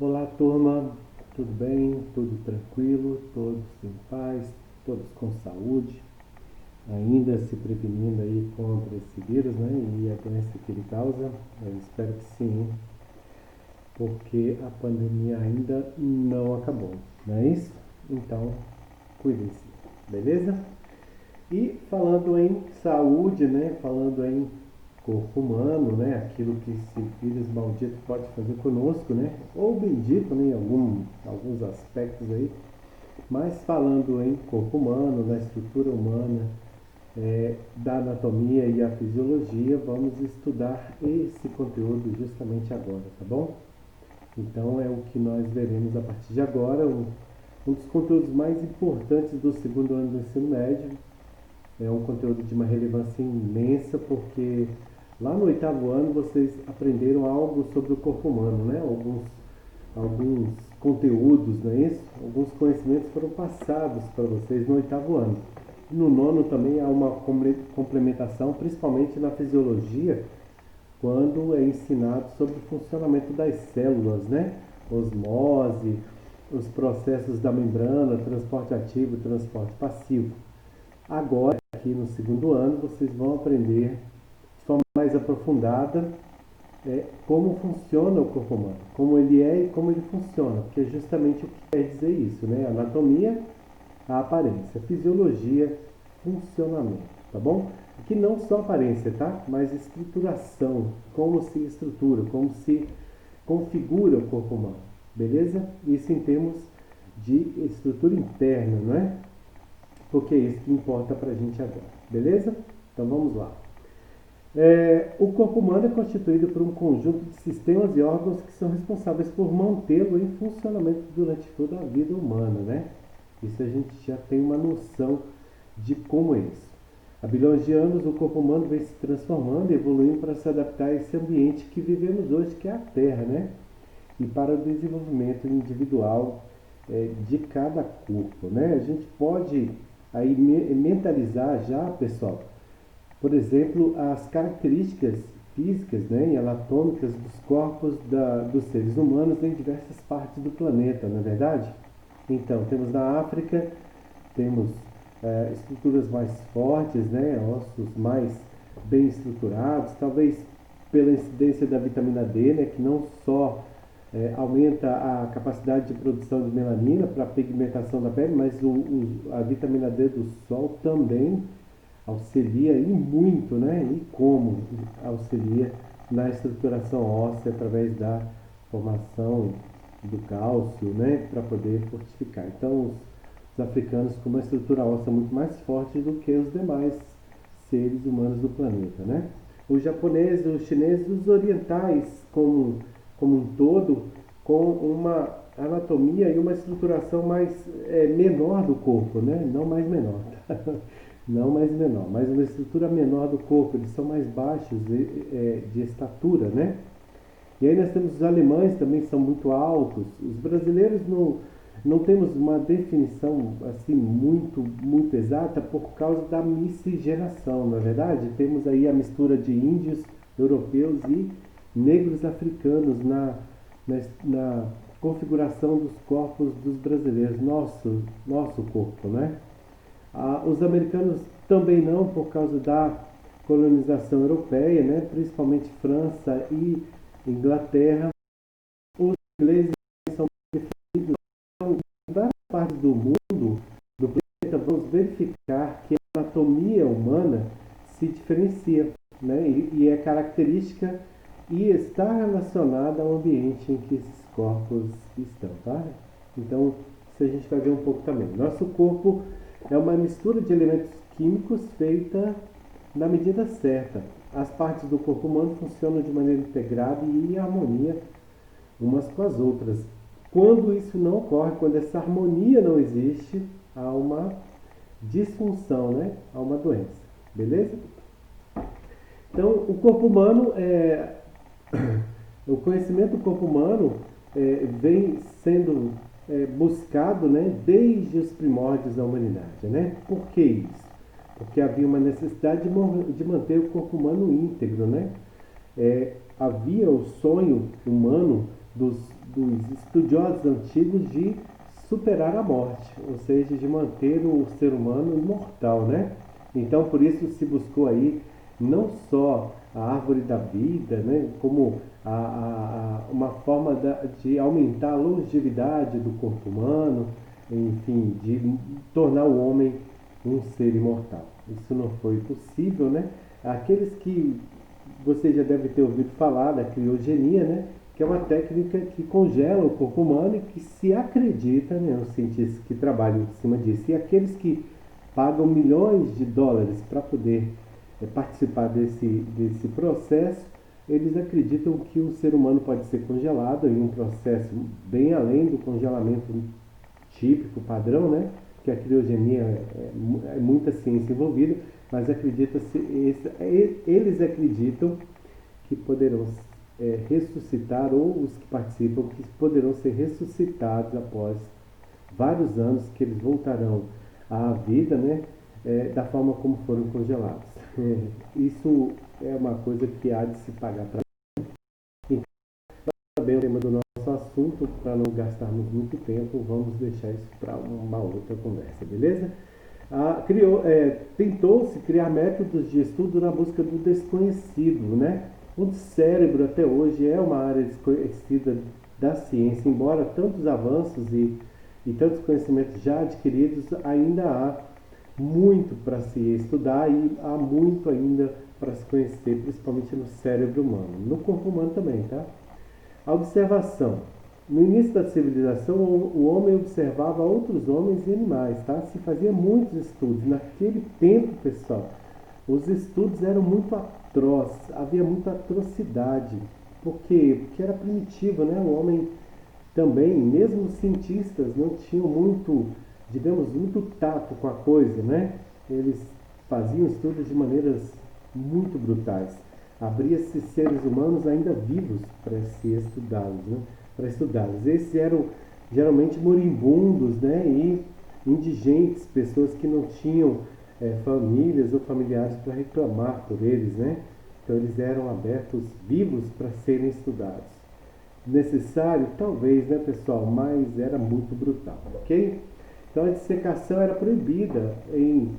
Olá, turma, tudo bem? Tudo tranquilo? Todos em paz? Todos com saúde? Ainda se prevenindo aí contra esse vírus, né? E a doença que ele causa? Eu espero que sim, porque a pandemia ainda não acabou, não é isso? Então, cuide-se, beleza? E falando em saúde, né? Falando em corpo humano, né? Aquilo que esse vírus maldito pode fazer conosco, né? Ou bendito, né? Em alguns aspectos aí. Mas falando em corpo humano, na estrutura humana, da anatomia e a fisiologia, vamos estudar esse conteúdo justamente agora, tá bom? Então é o que nós veremos a partir de agora, um dos conteúdos mais importantes do segundo ano do ensino médio. É um conteúdo de uma relevância imensa, porque lá no oitavo ano vocês aprenderam algo sobre o corpo humano, né? Alguns conteúdos, não é isso? Alguns conhecimentos foram passados para vocês no oitavo ano. No nono também há uma complementação, principalmente na fisiologia, quando é ensinado sobre o funcionamento das células, né? Osmose, os processos da membrana, transporte ativo e transporte passivo. Agora, aqui no segundo ano, vocês vão aprender de forma mais aprofundada como funciona o corpo humano, como ele é e como ele funciona, porque é justamente o que quer dizer isso, né? Anatomia, a aparência, fisiologia, funcionamento, tá bom? Aqui não só aparência, tá? Mas estruturação, como se estrutura, como se configura o corpo humano, beleza? Isso em termos de estrutura interna, não é? Porque é isso que importa pra gente agora, beleza? Então vamos lá. O corpo humano é constituído por um conjunto de sistemas e órgãos que são responsáveis por mantê-lo em funcionamento durante toda a vida humana, né? Isso a gente já tem uma noção de como é isso. Há bilhões de anos o corpo humano vem se transformando e evoluindo para se adaptar a esse ambiente que vivemos hoje, que é a Terra, né? E para o desenvolvimento individual de cada corpo, né? A gente pode aí mentalizar já, pessoal, por exemplo, as características físicas, né, e anatômicas dos corpos dos seres humanos em diversas partes do planeta, não é verdade? Então, temos na África, temos estruturas mais fortes, né, ossos mais bem estruturados, talvez pela incidência da vitamina D, né, que não só aumenta a capacidade de produção de melanina para a pigmentação da pele, mas a vitamina D do sol também auxilia e muito, né? E como auxilia na estruturação óssea através da formação do cálcio, né? Para poder fortificar. Então, os africanos com uma estrutura óssea muito mais forte do que os demais seres humanos do planeta, né? Os japoneses, os chineses, os orientais como um todo, com uma anatomia e uma estruturação mais menor do corpo, né? Não mais menor. Não mais menor, mas uma estrutura menor do corpo, eles são mais baixos de estatura, né? E aí nós temos os alemães também que são muito altos. Os brasileiros não temos uma definição assim muito exata por causa da miscigenação, na verdade. Temos aí a mistura de índios, europeus e negros africanos na configuração dos corpos dos brasileiros, nosso corpo, né? Os americanos também não, por causa da colonização europeia, né? Principalmente França e Inglaterra. Os ingleses são definidos em várias partes do mundo, do planeta. Vamos verificar que a anatomia humana se diferencia, né? E é característica e está relacionada ao ambiente em que esses corpos estão, tá? Então, isso a gente vai ver um pouco também. Nosso corpo é uma mistura de elementos químicos feita na medida certa. As partes do corpo humano funcionam de maneira integrada e em harmonia umas com as outras. Quando isso não ocorre, quando essa harmonia não existe, há uma disfunção, né? Há uma doença. Beleza? Então, o corpo humano o conhecimento do corpo humano vem sendo buscado, né, desde os primórdios da humanidade, né? Por que isso? Porque havia uma necessidade de manter o corpo humano íntegro, né? Havia o sonho humano dos, dos estudiosos antigos de superar a morte, ou seja, de manter o ser humano imortal, né? Então, por isso se buscou aí não só a árvore da vida, né, como uma forma de aumentar a longevidade do corpo humano, enfim, de tornar o homem um ser imortal. Isso não foi possível, né? Aqueles que você já deve ter ouvido falar da criogenia, né? Que é uma técnica que congela o corpo humano e que se acredita, né, os cientistas que trabalham em cima disso, e aqueles que pagam milhões de dólares para poder participar desse processo, eles acreditam que o ser humano pode ser congelado em um processo bem além do congelamento típico, padrão, né? Que a criogenia é muita ciência envolvida, mas eles acreditam que poderão ressuscitar, ou os que participam, que poderão ser ressuscitados após vários anos, que eles voltarão à vida, né? Da forma como foram congelados. Isso é uma coisa que há de se pagar para. Então, também o tema do nosso assunto, para não gastarmos muito tempo, vamos deixar isso para uma outra conversa, beleza? Tentou-se criar métodos de estudo na busca do desconhecido, né? O cérebro até hoje é uma área desconhecida da ciência, embora tantos avanços e tantos conhecimentos já adquiridos, ainda há muito para se estudar e há muito ainda para se conhecer, principalmente no cérebro humano, no corpo humano também, tá? A observação. No início da civilização, o homem observava outros homens e animais, tá? Se fazia muitos estudos. Naquele tempo, pessoal, os estudos eram muito atrozes, havia muita atrocidade. Por quê? Porque era primitivo, né? O homem também, mesmo os cientistas, não tinham muito, digamos, muito tato com a coisa, né? Eles faziam estudos de maneiras muito brutais. Abria-se seres humanos ainda vivos para se estudá-los, né? Para estudá-los. Esses eram geralmente moribundos, né? E indigentes, pessoas que não tinham famílias ou familiares para reclamar por eles, né? Então eles eram abertos vivos para serem estudados. Necessário? Talvez, né, pessoal? Mas era muito brutal, ok? Então a dissecação era proibida em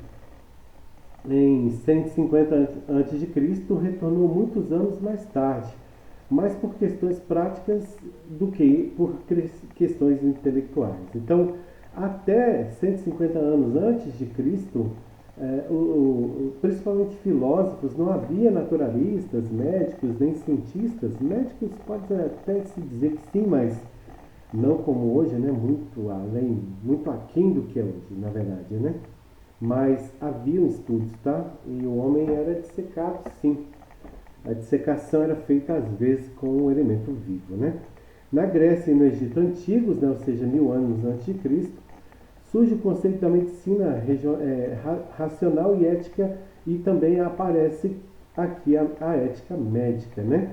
150 a.C., retornou muitos anos mais tarde, mais por questões práticas do que por questões intelectuais. Então, até 150 anos antes de Cristo, principalmente filósofos, não havia naturalistas, médicos, nem cientistas. Médicos pode até se dizer que sim, mas não como hoje, né? Muito além, muito aquém do que é hoje, na verdade, né? Mas haviam estudos, tá? E o homem era dissecado, sim. A dissecação era feita às vezes com um elemento vivo, né? Na Grécia e no Egito antigos, né, ou seja, 1000 anos antes de Cristo, surge o conceito da medicina racional e ética, e também aparece aqui a ética médica, né?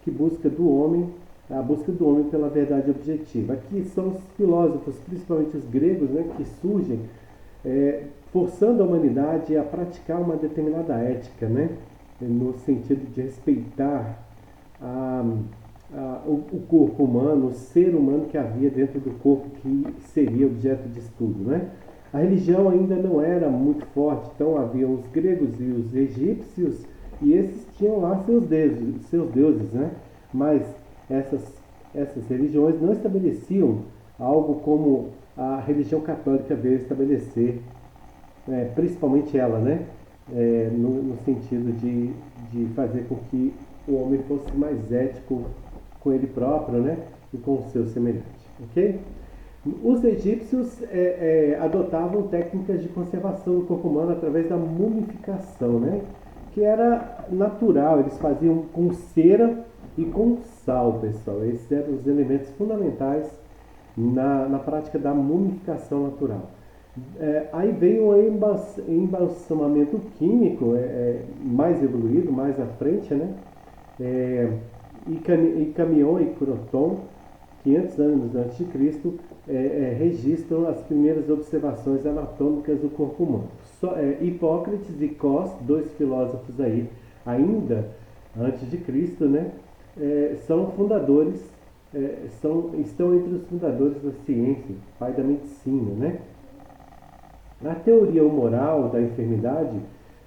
Que busca do homem, a busca do homem pela verdade objetiva. Aqui são os filósofos, principalmente os gregos, né, que surgem forçando a humanidade a praticar uma determinada ética, né? No sentido de respeitar o corpo humano, o ser humano que havia dentro do corpo que seria objeto de estudo, né? A religião ainda não era muito forte, então havia os gregos e os egípcios, e esses tinham lá seus deuses, né? Mas essas religiões não estabeleciam algo como a religião católica veio estabelecer, principalmente ela, né? No sentido de fazer com que o homem fosse mais ético com ele próprio, né? E com o seu semelhante, ok? Os egípcios adotavam técnicas de conservação do corpo humano através da mumificação, né? Que era natural, eles faziam com cera e com sal, pessoal. Esses eram os elementos fundamentais na prática da mumificação natural. Aí veio o embalsamamento químico, mais evoluído, mais à frente, né? E Camion e Croton, 500 anos antes de Cristo, registram as primeiras observações anatômicas do corpo humano. Hipócrates e Cos, dois filósofos aí, ainda antes de Cristo, né? São fundadores estão entre os fundadores da ciência, pai da medicina, né? A teoria moral da enfermidade,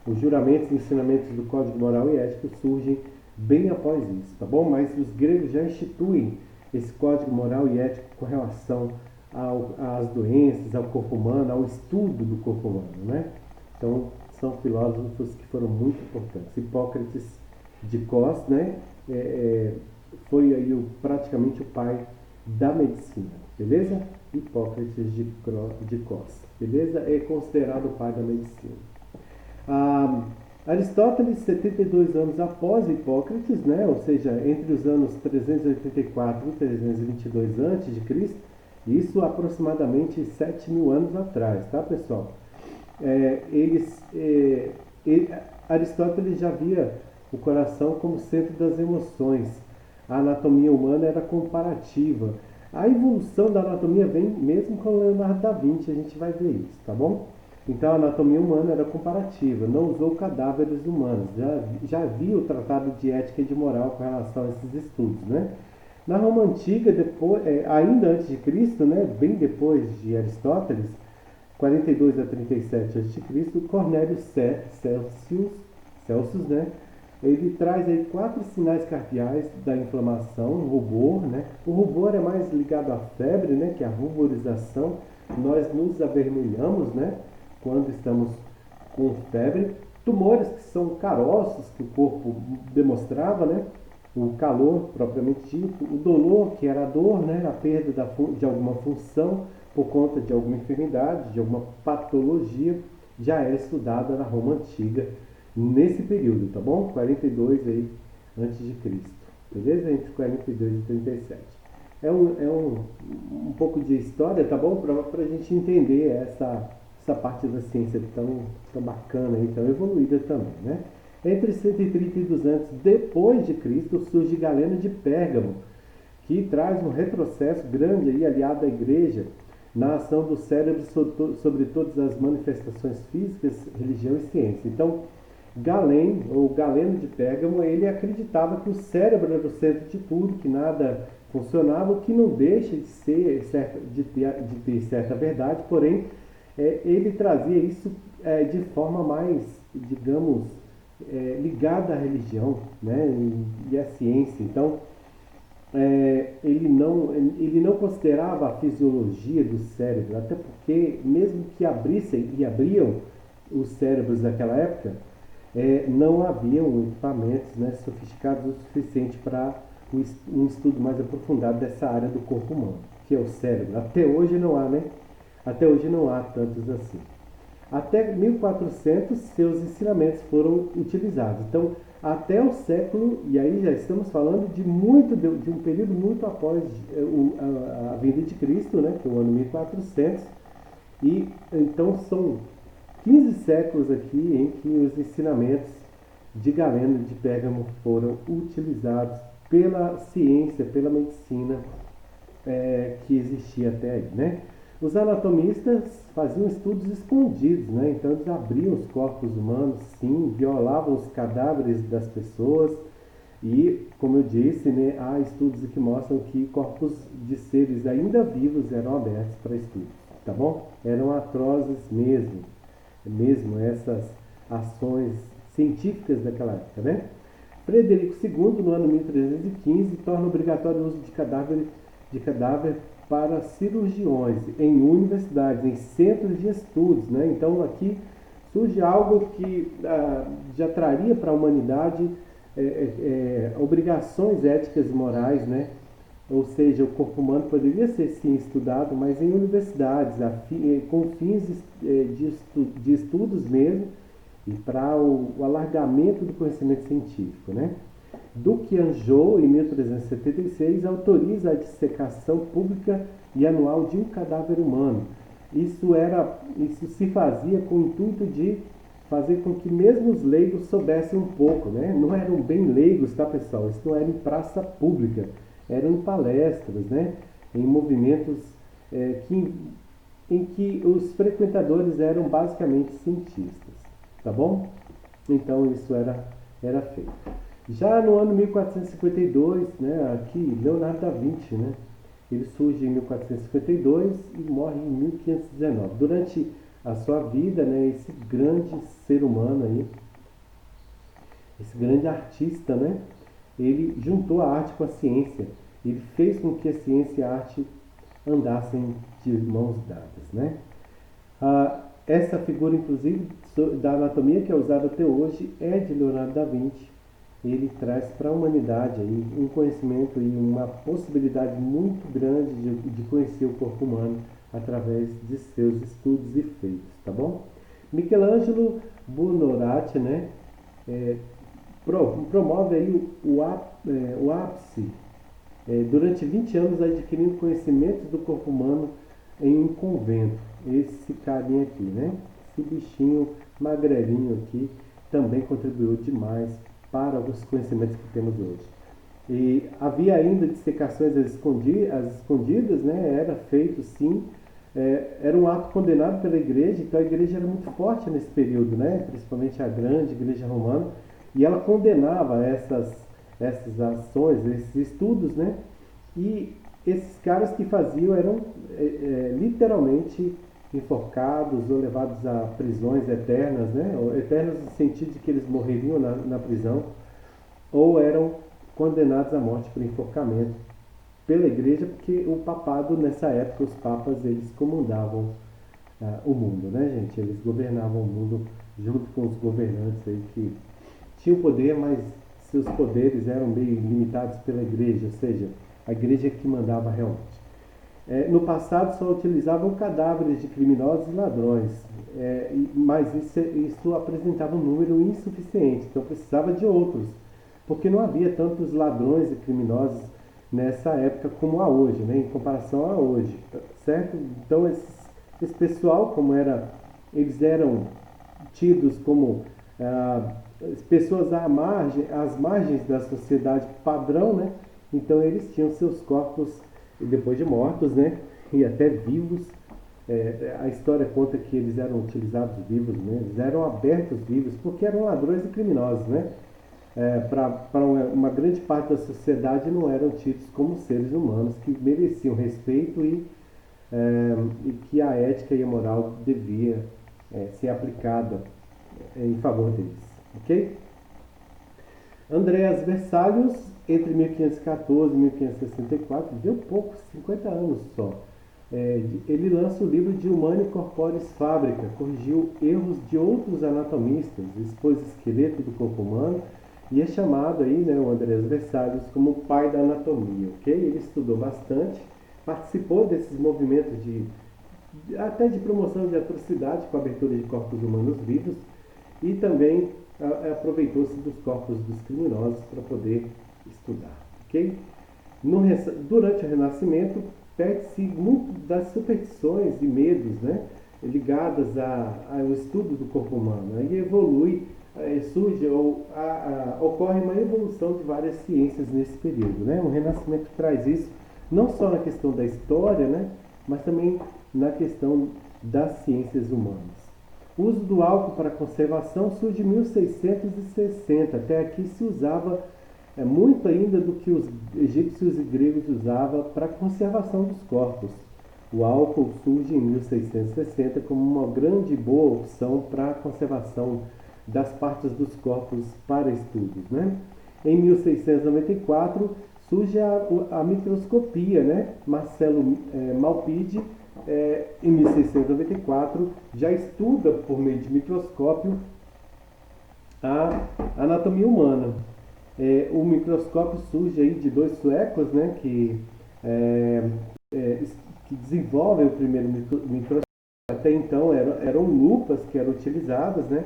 os juramentos e ensinamentos do Código Moral e Ético surgem bem após isso, tá bom? Mas os gregos já instituem esse Código Moral e Ético com relação às doenças, ao corpo humano, ao estudo do corpo humano, né? Então, são filósofos que foram muito importantes. Hipócrates de Cos, né? Foi aí praticamente o pai da medicina, beleza? Hipócrates de Cos, beleza? É considerado o pai da medicina. Aristóteles, 72 anos após Hipócrates, né? Ou seja, entre os anos 384 e 322 a.C., isso aproximadamente 7.000 anos atrás, tá, pessoal? Aristóteles já via o coração como centro das emoções. A anatomia humana era comparativa. A evolução da anatomia vem mesmo com Leonardo da Vinci, a gente vai ver isso, tá bom? Então a anatomia humana era comparativa, não usou cadáveres humanos. Já havia o tratado de ética e de moral com relação a esses estudos, né? Na Roma Antiga, ainda antes de Cristo, né, bem depois de Aristóteles, 42 a 37 a.C., Cornélio Celsus, né, ele traz aí 4 sinais cardeais da inflamação, rubor, né? O rubor é mais ligado à febre, né, que é a ruborização. Nós nos avermelhamos, né, quando estamos com febre. Tumores, que são caroços que o corpo demonstrava, né? O calor propriamente dito, o dolor, que era a dor, né? A perda de alguma função por conta de alguma enfermidade, de alguma patologia, já é estudada na Roma Antiga nesse período, tá bom? 42 aí antes de Cristo, beleza? Entre 42 e 37. É um pouco de história, tá bom? Para a gente entender essa parte da ciência tão bacana e tão evoluída também, né? Entre 130 e 200 depois de Cristo surge Galeno de Pérgamo, que traz um retrocesso grande aí, aliado à igreja, na ação do cérebro sobre todas as manifestações físicas, religião e ciência. Então, Galeno de Pérgamo, ele acreditava que o cérebro era o centro de tudo, que nada funcionava, o que não deixa de ter certa verdade, porém, ele trazia isso de forma mais, digamos, ligada à religião, né, e à ciência. Então, ele não considerava a fisiologia do cérebro, até porque, mesmo que abrissem e abriam os cérebros daquela época, não haviam equipamentos, né, sofisticados o suficiente para um estudo mais aprofundado dessa área do corpo humano, que é o cérebro. Até hoje não há, né? Até hoje não há tantos assim. Até 1400, seus ensinamentos foram utilizados. Então, até o século, e aí já estamos falando de um período muito após a vinda de Cristo, né, que é o ano 1400, e então são 15 séculos aqui em que os ensinamentos de Galeno de Pérgamo foram utilizados pela ciência, pela medicina que existia até aí, né? Os anatomistas faziam estudos escondidos, né? Então eles abriam os corpos humanos, sim, violavam os cadáveres das pessoas e, como eu disse, né, há estudos que mostram que corpos de seres ainda vivos eram abertos para estudos, tá bom? Eram atrozes mesmo essas ações científicas daquela época, né? Frederico II, no ano 1315, torna obrigatório o uso de cadáver para cirurgiões em universidades, em centros de estudos, né? Então aqui surge algo que já traria para a humanidade obrigações éticas e morais, né? Ou seja, o corpo humano poderia ser sim estudado, mas em universidades, com fins de estudos mesmo, e para o alargamento do conhecimento científico, né? Duque Anjou, em 1376, autoriza a dissecação pública e anual de um cadáver humano. Isso se fazia com o intuito de fazer com que mesmo os leigos soubessem um pouco, né? Não eram bem leigos, tá, pessoal? Isso não era em praça pública, eram em palestras, né? Em movimentos em que os frequentadores eram basicamente cientistas, tá bom? Então isso era feito. Já no ano 1452, né, aqui, Leonardo da Vinci, né, ele surge em 1452 e morre em 1519. Durante a sua vida, né, esse grande ser humano aí, esse grande artista, né, ele juntou a arte com a ciência. Ele fez com que a ciência e a arte andassem de mãos dadas, né? Essa figura, inclusive, da anatomia que é usada até hoje é de Leonardo da Vinci. Ele traz para a humanidade aí um conhecimento e uma possibilidade muito grande de conhecer o corpo humano através de seus estudos e feitos, tá bom? Michelangelo Buonarroti, né, é, promove aí o ápice durante 20 anos adquirindo conhecimentos do corpo humano em um convento. Esse carinha aqui, né? Esse bichinho magrelinho aqui também contribuiu demais para os conhecimentos que temos hoje. E havia ainda dissecações às escondidas, né? Era feito sim, era um ato condenado pela igreja, então a igreja era muito forte nesse período, né? Principalmente a grande igreja romana, e ela condenava essas ações, esses estudos, né? E esses caras que faziam eram literalmente enforcados ou levados a prisões eternas, né? Eternas no sentido de que eles morreriam na prisão, ou eram condenados à morte por enforcamento pela igreja, porque o papado nessa época, os papas, eles comandavam o mundo, né, gente? Eles governavam o mundo junto com os governantes aí que tinham poder, mas seus poderes eram meio limitados pela igreja, ou seja, a igreja que mandava realmente. No passado só utilizavam cadáveres de criminosos e ladrões, mas isso apresentava um número insuficiente, então precisava de outros, porque não havia tantos ladrões e criminosos nessa época como há hoje, né, em comparação a hoje, certo? Então esse pessoal, eles eram tidos como pessoas às margens da sociedade padrão, né? Então eles tinham seus corpos depois de mortos, né? E até vivos. A história conta que eles eram utilizados vivos, né? Eles eram abertos vivos porque eram ladrões e criminosos, né? Para uma grande parte da sociedade não eram tidos como seres humanos que mereciam respeito e que a ética e a moral devia ser aplicada em favor deles, ok? Andreas Vesalius, entre 1514 e 1564, deu pouco, 50 anos só. Ele lança o livro de Humani Corporis Fabrica, corrigiu erros de outros anatomistas, expôs o esqueleto do corpo humano e é chamado aí, né, o Andreas Vesalius, como o pai da anatomia, ok? Ele estudou bastante, participou desses movimentos até de promoção de atrocidade com a abertura de corpos humanos vivos e também aproveitou-se dos corpos dos criminosos para poder estudar, ok? Durante o Renascimento, perde-se muito das superstições e medos, né, ligadas ao estudo do corpo humano. Aí evolui, ocorre uma evolução de várias ciências nesse período, né? O Renascimento traz isso não só na questão da história, né, mas também na questão das ciências humanas. O uso do álcool para conservação surge em 1660. Até aqui se usava muito ainda do que os egípcios e gregos usavam para conservação dos corpos. O álcool surge em 1660 como uma grande e boa opção para a conservação das partes dos corpos para estudos, né? Em 1694 surge a microscopia, né? Marcelo Malpighi, em 1694, já estuda por meio de microscópio a anatomia humana. O microscópio surge aí de dois suecos, né, que desenvolvem o primeiro microscópio. Até então eram lupas que eram utilizadas, né,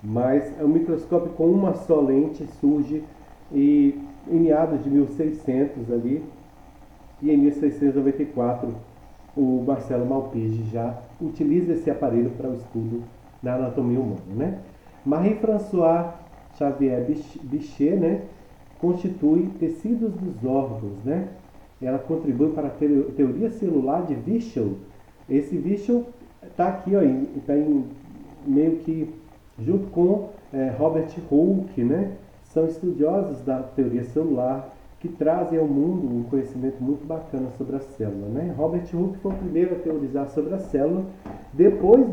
mas o microscópio com uma só lente surge em meados de 1600 ali, e em 1694 o Marcelo Malpighi já utiliza esse aparelho para o estudo da anatomia humana, né? Marie-Françoise Xavier Bichet, né, constitui tecidos dos órgãos, né? Ela contribui para a teoria celular de Wischel. Esse Wischel está aqui, ó, meio que junto com Robert Hooke, né? são estudiosos da teoria celular que trazem ao mundo um conhecimento muito bacana sobre a célula, né? Robert Hooke foi o primeiro a teorizar sobre a célula depois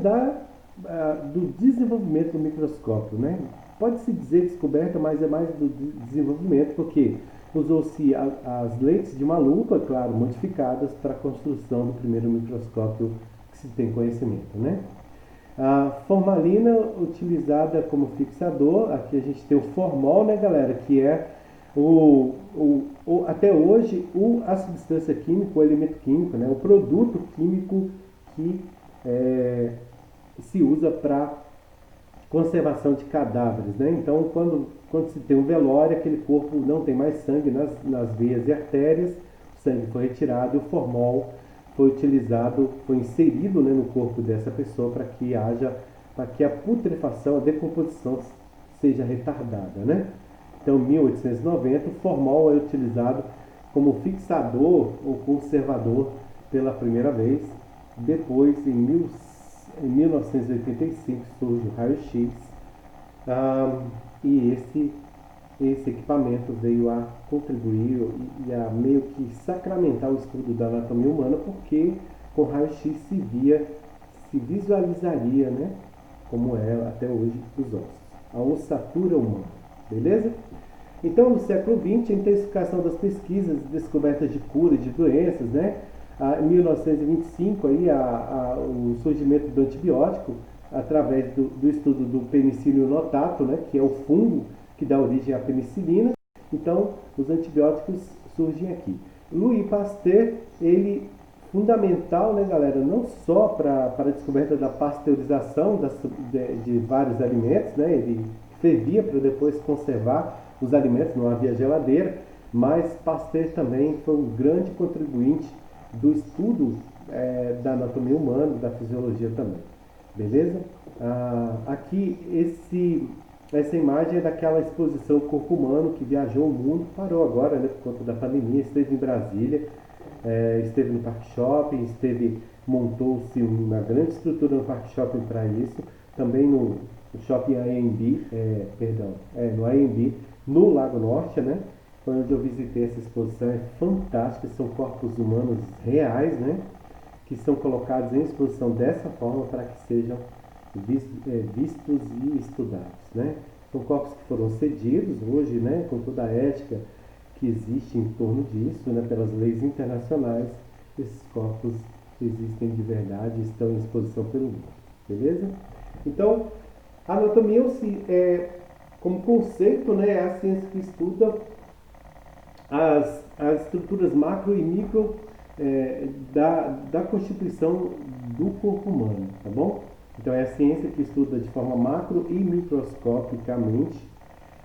do desenvolvimento do microscópio, né? Pode-se dizer descoberta, mas é mais do desenvolvimento, porque usou-se as lentes de uma lupa, claro, modificadas para a construção do primeiro microscópio que se tem conhecimento, né? A formalina utilizada como fixador, aqui a gente tem o formol, né, galera, que é até hoje a substância química, o elemento químico, né, o produto químico que se usa para conservação de cadáveres, né? Então, quando se tem um velório, aquele corpo não tem mais sangue nas veias e artérias, o sangue foi retirado e o formol foi utilizado, foi inserido, né, no corpo dessa pessoa para que a putrefação, a decomposição seja retardada, né? Então, em 1890, o formol é utilizado como fixador ou conservador pela primeira vez. Depois, em 1985, surge o raio-x, e esse equipamento veio a contribuir e a meio que sacramentar o estudo da anatomia humana, porque com raio-x se visualizaria, né, como é até hoje os ossos, a ossatura humana, beleza? Então, no século XX, a intensificação das pesquisas e descobertas de cura de doenças, né? Em 1925, o surgimento do antibiótico, através do estudo do Penicillium notatum, né, que é o fungo que dá origem à penicilina. Então, os antibióticos surgem aqui. Louis Pasteur, ele fundamental, né, galera, não só para a descoberta da pasteurização de vários alimentos, né, ele fervia para depois conservar os alimentos, não havia geladeira, mas Pasteur também foi um grande contribuinte do estudo da anatomia humana, da fisiologia também. Beleza? Aqui essa imagem é daquela exposição Corpo Humano que viajou o mundo, parou agora, né, por conta da pandemia, esteve em Brasília, esteve no Parque Shopping, montou-se uma grande estrutura no Parque Shopping para isso, também no Shopping AMB, no AMB, no Lago Norte, né? Foi onde eu visitei essa exposição, é fantástica, são corpos humanos reais, né? Que são colocados em exposição dessa forma para que sejam vistos e estudados, né? São corpos que foram cedidos hoje, né? Com toda a ética que existe em torno disso, né? Pelas leis internacionais, esses corpos existem de verdade e estão em exposição pelo mundo, beleza? Então, a anatomia como conceito, né, é a ciência que estuda as estruturas macro e micro da constituição do corpo humano, tá bom? Então é a ciência que estuda de forma macro e microscopicamente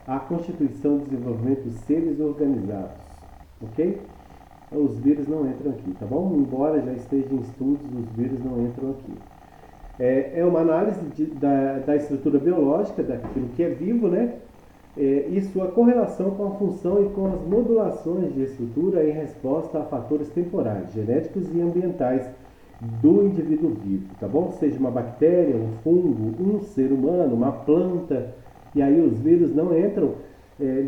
a constituição e desenvolvimento dos seres organizados, ok? Os vírus não entram aqui, tá bom? Embora já esteja em estudos, os vírus não entram aqui. É uma análise da estrutura biológica, daquilo que é vivo, né? E sua correlação com a função e com as modulações de estrutura em resposta a fatores temporais, genéticos e ambientais do indivíduo vivo, tá bom? Seja uma bactéria, um fungo, um ser humano, uma planta, e aí os vírus não entram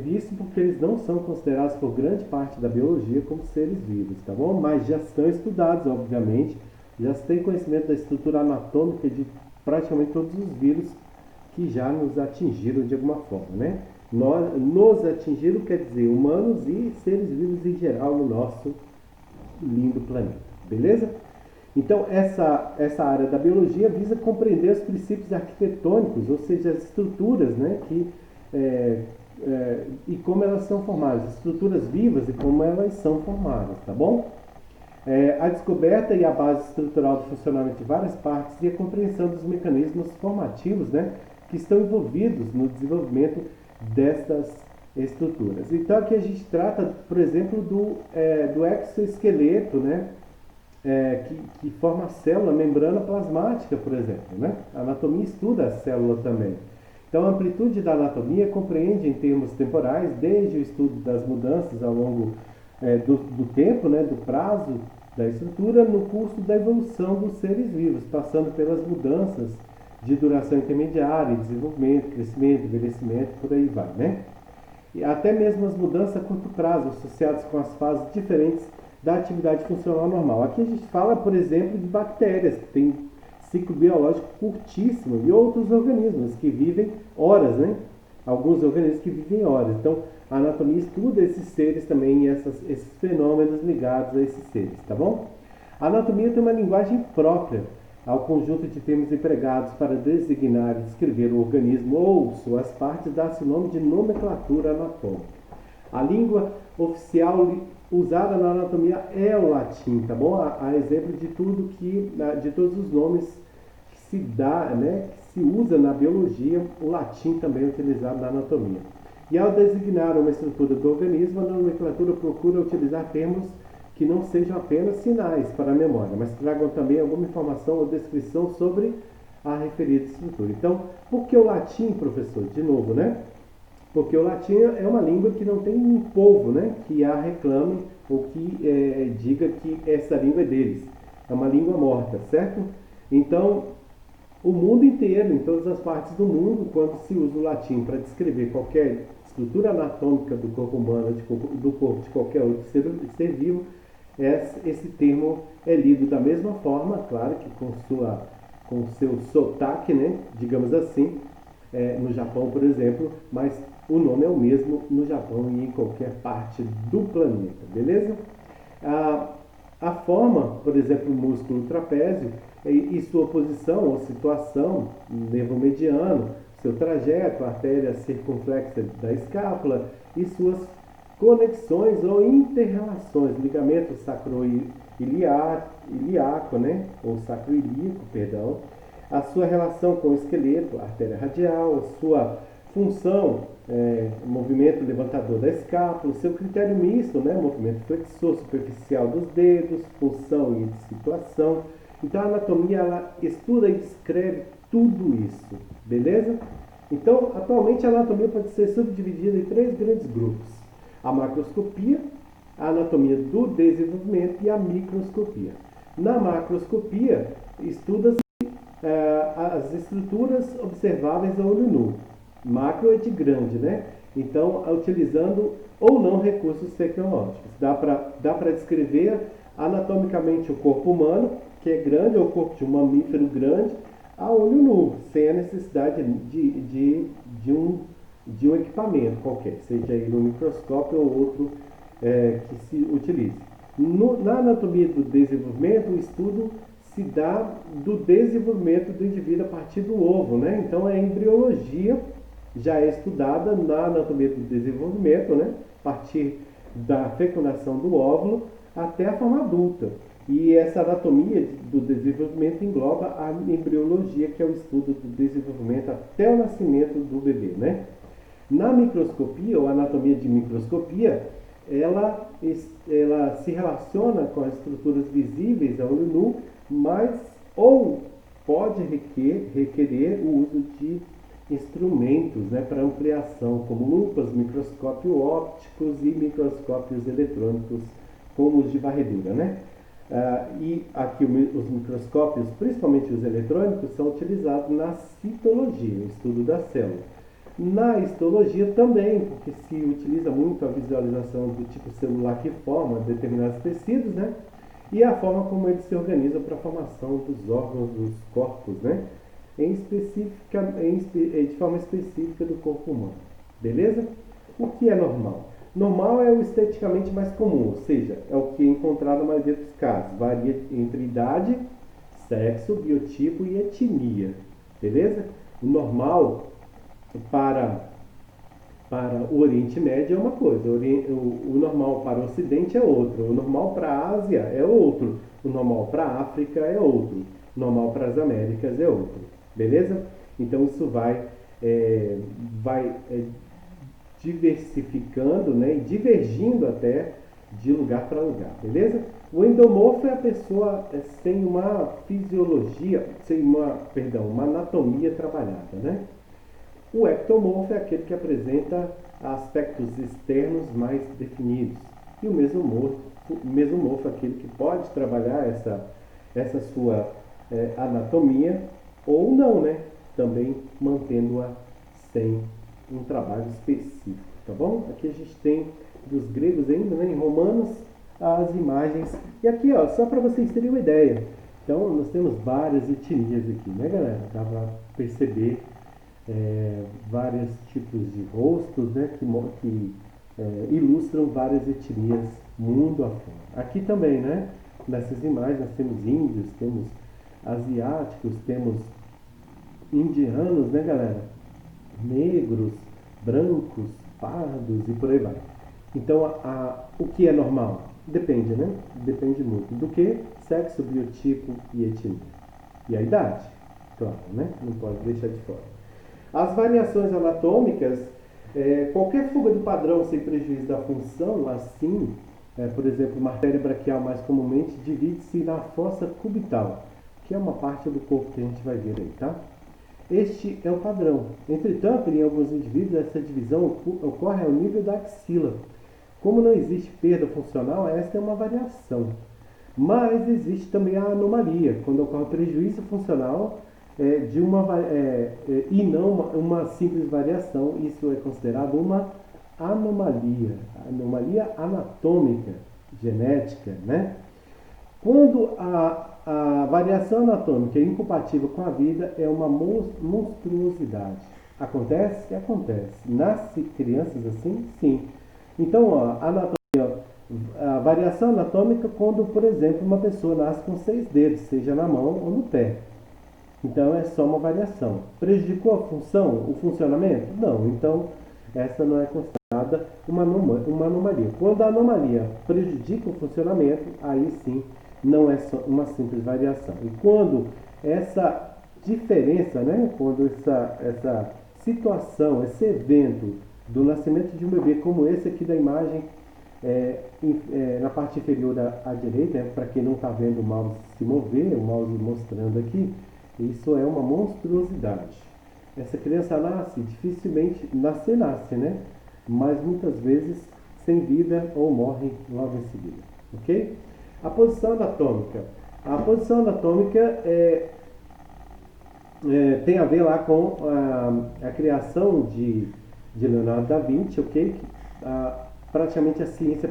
nisso porque eles não são considerados por grande parte da biologia como seres vivos, tá bom? Mas já são estudados, obviamente, já se tem conhecimento da estrutura anatômica de praticamente todos os vírus que já nos atingiram de alguma forma, né? Nos atingiram quer dizer humanos e seres vivos em geral no nosso lindo planeta, beleza? Então essa área da biologia visa compreender os princípios arquitetônicos, ou seja, as estruturas, né, e como elas são formadas, estruturas vivas e como elas são formadas, tá bom? A descoberta e a base estrutural do funcionamento de várias partes e a compreensão dos mecanismos formativos, né, que estão envolvidos no desenvolvimento destas estruturas. Então aqui a gente trata, por exemplo, do exoesqueleto, né, que forma a célula, a membrana plasmática, por exemplo, né? A anatomia estuda a célula também. Então a amplitude da anatomia compreende em termos temporais, desde o estudo das mudanças ao longo do tempo, né, do prazo da estrutura, no curso da evolução dos seres vivos, passando pelas mudanças de duração intermediária, desenvolvimento, crescimento, envelhecimento, por aí vai, né? e até mesmo as mudanças a curto prazo associadas com as fases diferentes da atividade funcional normal. Aqui a gente fala, por exemplo, de bactérias, que têm ciclo biológico curtíssimo, e outros organismos que vivem horas, né? Alguns organismos que vivem horas. Então, a anatomia estuda esses seres também e esses fenômenos ligados a esses seres, tá bom? A anatomia tem uma linguagem própria ao conjunto de termos empregados para designar e descrever o organismo ou suas partes, dá-se o nome de nomenclatura anatômica. A língua oficial usada na anatomia é o latim, tá bom? A exemplo de tudo de todos os nomes que se dá, né, que se usa na biologia, o latim também é utilizado na anatomia. E ao designar uma estrutura do organismo, a nomenclatura procura utilizar termos que não sejam apenas sinais para a memória, mas tragam também alguma informação ou descrição sobre a referida estrutura. Então, por que o latim, professor? De novo, né? Porque o latim é uma língua que não tem um povo, né, que a reclame ou que diga que essa língua é deles. É uma língua morta, certo? Então, o mundo inteiro, em todas as partes do mundo, quando se usa o latim para descrever qualquer estrutura anatômica do corpo humano, do corpo de qualquer outro ser vivo, esse termo é lido da mesma forma, claro que com seu sotaque, né, digamos assim, no Japão, por exemplo, mas o nome é o mesmo no Japão e em qualquer parte do planeta, beleza? A forma, por exemplo, o músculo trapézio e sua posição ou situação, nervo mediano, seu trajeto, a artéria circunflexa da escápula e suas conexões ou interrelações, ligamento sacroiliaco, né? Ou sacroilíaco, perdão, a sua relação com o esqueleto, a artéria radial, sua função, movimento levantador da escápula, seu critério misto, né? Movimento flexor superficial dos dedos, função e situação. Então a anatomia ela estuda e descreve tudo isso, beleza? Então, atualmente a anatomia pode ser subdividida em 3 grandes grupos: a macroscopia, a anatomia do desenvolvimento e a microscopia. Na macroscopia, estuda-se as estruturas observáveis a olho nu. Macro é de grande, né? Então, utilizando ou não recursos tecnológicos. Dá para descrever anatomicamente o corpo humano, que é grande, ou o corpo de um mamífero grande, a olho nu, sem a necessidade de um equipamento qualquer, seja ele um microscópio ou outro que se utilize. Na anatomia do desenvolvimento, o estudo se dá do desenvolvimento do indivíduo a partir do ovo, né? Então a embriologia já é estudada na anatomia do desenvolvimento, né? A partir da fecundação do óvulo até a forma adulta. E essa anatomia do desenvolvimento engloba a embriologia, que é o estudo do desenvolvimento até o nascimento do bebê, né? Na microscopia, ou anatomia de microscopia, ela se relaciona com as estruturas visíveis a olho nu, mas ou pode requerer o uso de instrumentos, né, para ampliação, como lupas, microscópios ópticos e microscópios eletrônicos, como os de varredura, né? E aqui os microscópios, principalmente os eletrônicos, são utilizados na citologia, o estudo da célula. Na histologia também, porque se utiliza muito a visualização do tipo celular que forma determinados tecidos, né? E a forma como eles se organizam para a formação dos órgãos, dos corpos, né? De forma específica do corpo humano. Beleza? O que é normal? Normal é o esteticamente mais comum, ou seja, é o que é encontrado na maioria dos casos. Varia entre idade, sexo, biotipo e etnia. Beleza? O normal para o Oriente Médio é uma coisa, o normal para o Ocidente é outro, o normal para a Ásia é outro, o normal para a África é outro, o normal para as Américas é outro. Beleza? Então isso vai diversificando, né, e divergindo até de lugar para lugar, beleza? O endomorfo é a pessoa sem uma fisiologia, uma anatomia trabalhada, né? O ectomorfo é aquele que apresenta aspectos externos mais definidos. E o mesomorfo é aquele que pode trabalhar essa sua anatomia ou não, né? Também mantendo-a sem um trabalho específico, tá bom? Aqui a gente tem dos gregos ainda, né, em Romanos, as imagens. E aqui, ó, só para vocês terem uma ideia. Então, nós temos várias etnias aqui, né, galera? Dá para perceber vários tipos de rostos, né, que ilustram várias etnias mundo afora. Aqui também, né, nessas imagens nós temos índios, temos asiáticos, temos indianos, né, galera? Negros, brancos, pardos e por aí vai. Então, o que é normal? Depende, né? Depende muito do que? Sexo, biotipo e etnia. E a idade, claro, né? Não pode deixar de fora. As variações anatômicas, qualquer fuga do padrão sem prejuízo da função, assim, por exemplo, uma artéria braquial mais comumente divide-se na fossa cubital, que é uma parte do corpo que a gente vai ver aí, tá? Este é o padrão. Entretanto, em alguns indivíduos, essa divisão ocorre ao nível da axila. Como não existe perda funcional, esta é uma variação. Mas existe também a anomalia, quando ocorre prejuízo funcional e não uma simples variação. Isso é considerado uma anomalia anatômica, genética, né? Quando a variação anatômica é incompatível com a vida, é uma monstruosidade. Acontece? Acontece. Nasce crianças assim? Sim. Então, ó, a variação anatômica quando, por exemplo, uma pessoa nasce com 6 dedos, seja na mão ou no pé. Então, é só uma variação. Prejudicou a função, o funcionamento? Não. Então, essa não é considerada uma anomalia. Quando a anomalia prejudica o funcionamento, aí sim não é só uma simples variação. E quando essa diferença, né, quando essa situação, esse evento do nascimento de um bebê como esse aqui da imagem, na parte inferior à direita, para quem não está vendo o mouse se mover, o mouse mostrando aqui, isso é uma monstruosidade. Essa criança nasce, dificilmente, nasce, né? Mas muitas vezes sem vida ou morre logo em seguida, ok? A posição anatômica. A posição anatômica tem a ver lá com a criação de Leonardo da Vinci, ok? Praticamente a ciência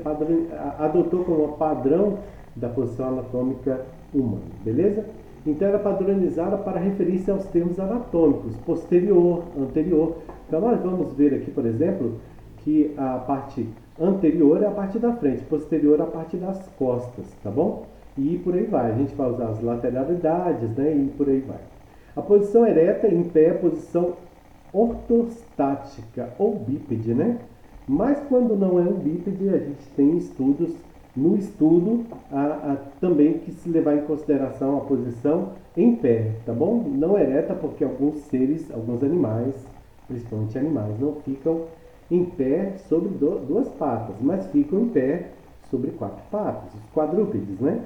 adotou como padrão da posição anatômica humana, beleza? Então era padronizada para referir-se aos termos anatômicos, posterior, anterior. Então nós vamos ver aqui, por exemplo, que a parte anterior é a parte da frente, posterior é a parte das costas, tá bom? E por aí vai. A gente vai usar as lateralidades, né? E por aí vai. A posição ereta em pé é a posição ortostática ou bípede, né? Mas quando não é um bípede, a gente tem estudos. No estudo, também que se levar em consideração a posição em pé, tá bom? Não ereta, porque alguns seres, alguns animais, principalmente animais, não ficam em pé sobre duas patas, mas ficam em pé sobre 4 patas, os quadrúpedes, né?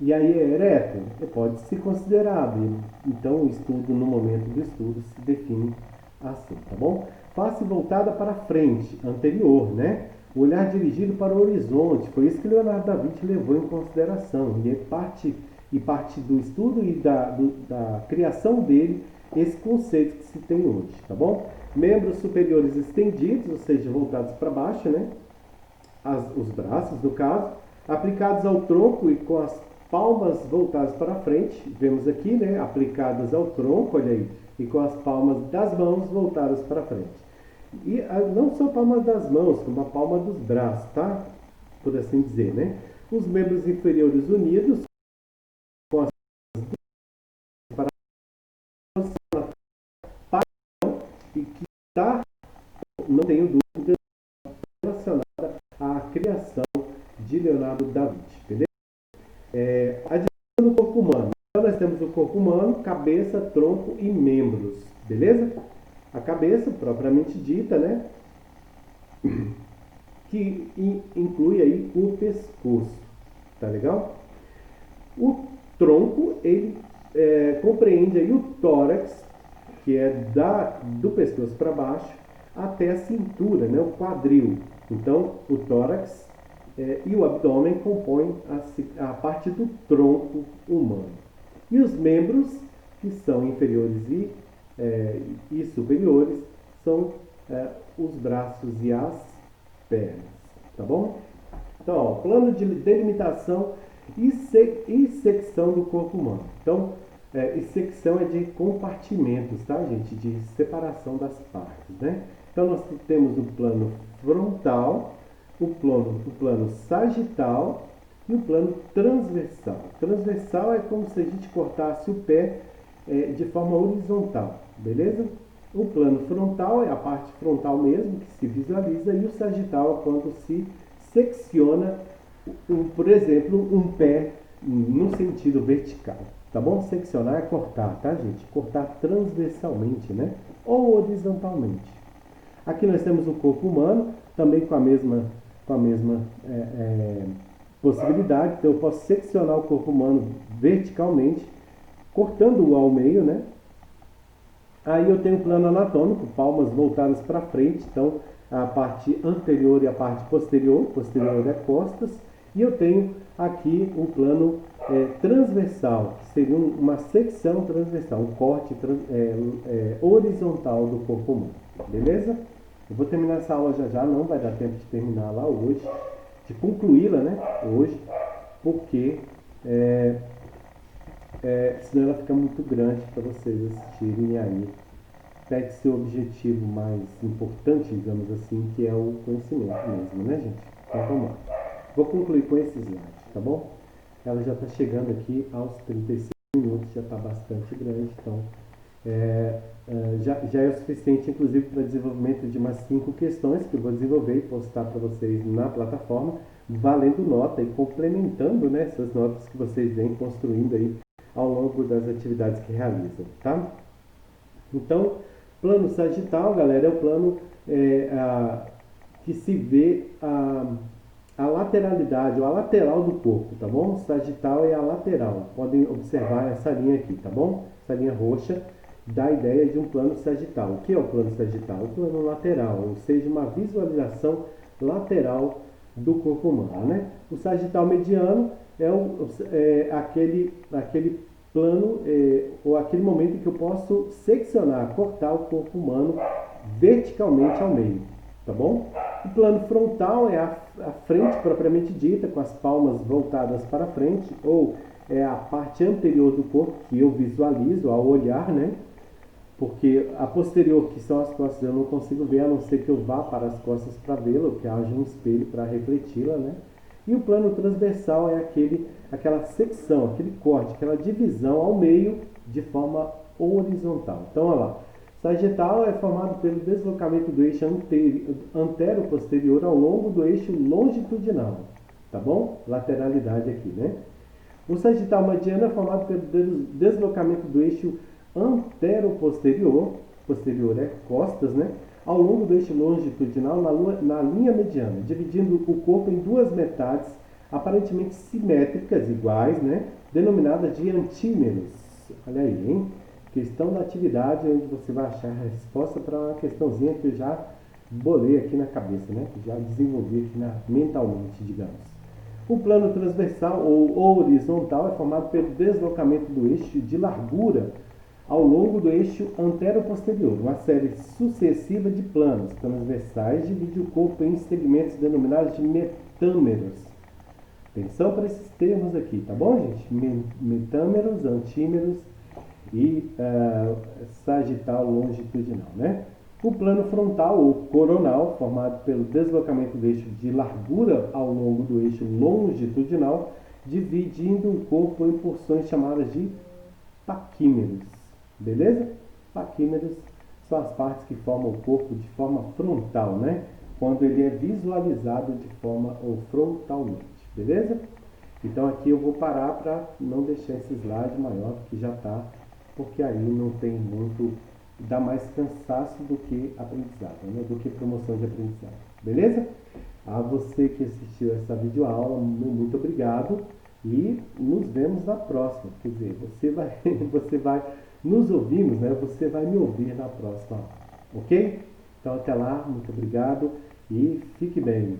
E aí é ereto, pode ser considerado. Então o estudo, no momento do estudo, se define assim, tá bom? Face voltada para frente, anterior, né? O olhar dirigido para o horizonte, foi isso que Leonardo da Vinci levou em consideração. E parte do estudo e da criação dele, esse conceito que se tem hoje, tá bom? Membros superiores estendidos, ou seja, voltados para baixo, né? Os braços, no caso, aplicados ao tronco e com as palmas voltadas para frente, vemos aqui, né? Aplicadas ao tronco, olha aí, e com as palmas das mãos voltadas para frente. E não só a palma das mãos, como a palma dos braços, tá? Por assim dizer, né? Os membros inferiores unidos, com as para e que está, não tenho dúvida, relacionada à criação de Leonardo da Vinci, beleza? A divisão do corpo humano. Então nós temos o corpo humano, cabeça, tronco e membros, beleza? A cabeça, propriamente dita, né? Que inclui aí o pescoço, tá legal? O tronco, ele compreende aí o tórax, que é do pescoço para baixo, até a cintura, né, o quadril. Então, o tórax e o abdômen compõem a parte do tronco humano. E os membros, que são inferiores e superiores, são os braços e as pernas, tá bom? Então, ó, plano de delimitação e secção do corpo humano. Então, e secção é de compartimentos, tá, gente? De separação das partes, né? Então, nós temos o plano frontal, o plano sagital e o plano transversal. Transversal é como se a gente cortasse o pé de forma horizontal, beleza? O plano frontal é a parte frontal mesmo, que se visualiza, e o sagital é quando se secciona, por exemplo, um pé no sentido vertical, tá bom? Seccionar é cortar, tá, gente? Cortar transversalmente, né? Ou horizontalmente. Aqui nós temos o corpo humano, também com a mesma possibilidade. Então eu posso seccionar o corpo humano verticalmente, cortando-o ao meio, né? Aí eu tenho o plano anatômico, palmas voltadas para frente, então a parte anterior e a parte posterior é costas, e eu tenho aqui um plano transversal, que seria uma secção transversal, um corte horizontal do corpo humano, beleza? Eu vou terminar essa aula já, não vai dar tempo de terminar lá hoje, de concluí-la, né, hoje, porque senão ela fica muito grande para vocês assistirem aí. Perde seu objetivo mais importante, digamos assim, que é o conhecimento mesmo, né, gente? Então vamos lá. Vou concluir com esse slide, tá bom? Ela já está chegando aqui aos 35 minutos, já está bastante grande, então já é o suficiente, inclusive, para desenvolvimento de umas 5 questões que eu vou desenvolver e postar para vocês na plataforma, valendo nota e complementando, né, essas notas que vocês vêm construindo aí ao longo das atividades que realizam, tá? Então, plano sagital, galera, é o plano que se vê a lateralidade, ou a lateral do corpo, tá bom? Sagital é a lateral. Podem observar essa linha aqui, tá bom? Essa linha roxa dá a ideia de um plano sagital. O que é o plano sagital? O plano lateral, ou seja, uma visualização lateral do corpo humano, né? O sagital mediano é aquele plano ou aquele momento em que eu posso seccionar, cortar o corpo humano verticalmente ao meio, tá bom? O plano frontal é a frente propriamente dita, com as palmas voltadas para frente, ou é a parte anterior do corpo que eu visualizo ao olhar, né? Porque a posterior, que são as costas, eu não consigo ver, a não ser que eu vá para as costas para vê-la, ou que haja um espelho para refleti-la, né? E o plano transversal é aquela secção, aquele corte, aquela divisão ao meio de forma horizontal. Então, olha lá. Sagital é formado pelo deslocamento do eixo antero-posterior ao longo do eixo longitudinal, tá bom? Lateralidade aqui, né? O sagital mediano é formado pelo deslocamento do eixo antero-posterior, posterior é costas, né? Ao longo do eixo longitudinal na linha mediana, dividindo o corpo em duas metades aparentemente simétricas, iguais, né? Denominadas de antímeros. Olha aí, hein? Questão da atividade, onde você vai achar a resposta para uma questãozinha que eu já bolei aqui na cabeça, né? Que já desenvolvi aqui mentalmente, digamos. O plano transversal ou horizontal é formado pelo deslocamento do eixo de largura ao longo do eixo antero-posterior. Uma série sucessiva de planos transversais divide o corpo em segmentos denominados de metâmeros. Atenção para esses termos aqui, tá bom, gente? Metâmeros, antímeros e sagital longitudinal, né? O plano frontal ou coronal, formado pelo deslocamento do eixo de largura ao longo do eixo longitudinal, dividindo o corpo em porções chamadas de paquímeros. Beleza? Paquímeros são as partes que formam o corpo de forma frontal, né? Quando ele é visualizado de forma ou frontalmente. Beleza? Então aqui eu vou parar para não deixar esse slide maior, que já está, porque aí não tem muito, dá mais cansaço do que aprendizado, né? Do que promoção de aprendizado. Beleza? A você que assistiu essa videoaula, muito obrigado e nos vemos na próxima. Quer dizer, você vai nos ouvimos, né? Você vai me ouvir na próxima aula, ok? Então até lá, muito obrigado e fique bem.